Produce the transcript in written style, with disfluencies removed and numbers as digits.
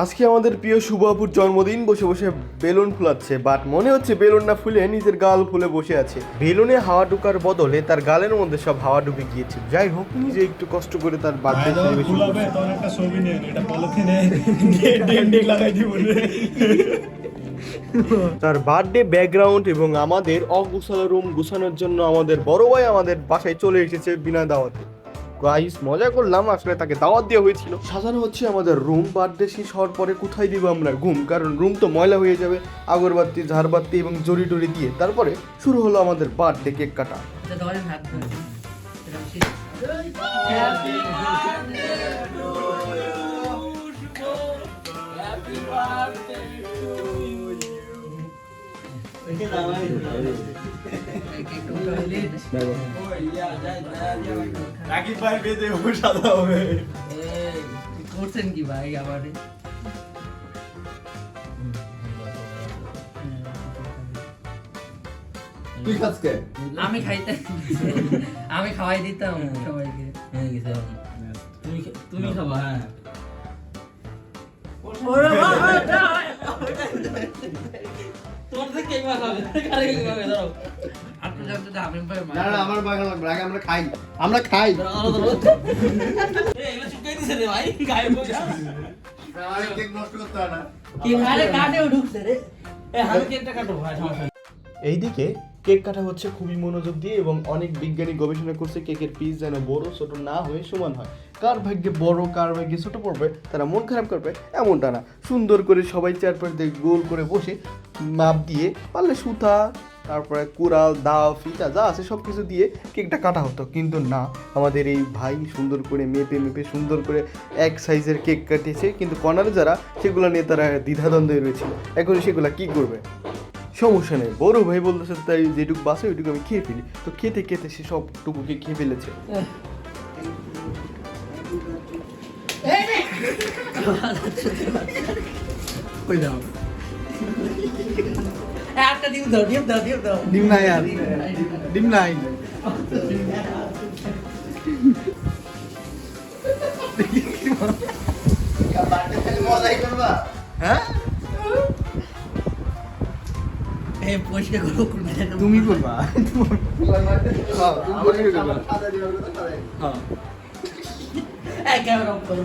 আজকে আমাদের প্রিয় শুভ আপুর জন্মদিন, বসে বসে বেলুন ফুলাচ্ছে, বাট মনে হচ্ছে বেলুন না ফুলে নিজের গাল ফুলে বসে আছে। বেলুনে হাওয়া ঢোকার বদলে তার গালের মধ্যে সব হাওয়া ঢুকে গিয়েছে। যাই হোক, নিজে একটু কষ্ট করে তার বার্থডে সেলিব্রেশন করবে। তোর একটা ছবি নিয়ে এটা পলিথিনে ডেন্ডিং লাগাই দিব রে। তার বার্থডে ব্যাকগ্রাউন্ড এবং আমাদের অগুছালো রুম গুছানোর জন্য আমাদের বড় ভাই আমাদের বাসায় চলে এসেছে বিনা দাওয়াতে। গাইস, মজা করলাম, আসলে তাকে দাওয়াত দেওয়া হয়েছিল। সাজানো হচ্ছে আমাদের রুম। বার্থডে শেষ হওয়ার পরে কোথায় দিব আমরা ঘুম, কারণ রুম তো ময়লা হয়ে যাবে আগরবাতি, ঝাড়বাতি এবং জড়ি টড়ি দিয়ে। তারপরে শুরু হলো আমাদের বার্থডে কেক কাটা। রাকিব ভাই বেঁধে সাদা হবে। করছেন কি ভাই আবার? তুই খাসকে? আমি খাইতে, আমি খাওয়াই দিতাম সবাইকে। তুমি খাবা? হ্যাঁ। তোর থেকে কে খাবে? কারে কে খাবে? ধরো আপনি জানতে তো আমি ভাই না না, আমার বাগান লাগবে, আগে আমরা খাই। আমরা খাই। এই এগুলো চুকাই দিছে রে ভাই, গায়ে বসে। আমার কেক নষ্ট করতে হয় না। কি আরে কাটেও ঢুকছে রে। এই আমি কেকটা কাটো ভাই, সমস্যা নেই। এইদিকে কেক কাটা হচ্ছে খুবই মনোযোগ দিয়ে, এবং অনেক বিজ্ঞানী গবেষণা করছে কেকের পিস যেন বড় ছোট না হয়ে সমান হয়। কার ভাগ্যে বড় কার ভাগ্যে ছোট পড়বে তারা মন খারাপ করবে এমনটা না। সুন্দর করে সবাই চারপাশ দিয়ে গোল করে বসে মাপ দিয়ে পারলে সুতা, তারপরে কুড়াল, দাও, ফিতা যা আছে সব কিছু দিয়ে কেকটা কাটা হতো, কিন্তু না, আমাদের এই ভাই সুন্দর করে মেপে মেপে সুন্দর করে এক সাইজের কেক কাটিয়েছে, কিন্তু কর্নারে যারা সেগুলো নিয়ে তারা দ্বিধাদ্বন্দ্বে রয়েছিল। এখন সেগুলো কি করবে? সমস্যা নেই, বড় ভাই বলতেছে তাই যেটুকু বাসে ওইটুকু আমি খেয়ে ফেলি। তো খেতে খেতে সে সবটুকুকে খেয়ে ফেলেছে। কই দাও? একটা ডিম দাও, ডিম দাও, ডিম দাও। ডিম নাই আর। ডিম নাই। হ্যাঁ? এই পয়সা গুলো তুমি করবা। হ্যাঁ, ক্যামেরা অফ করো।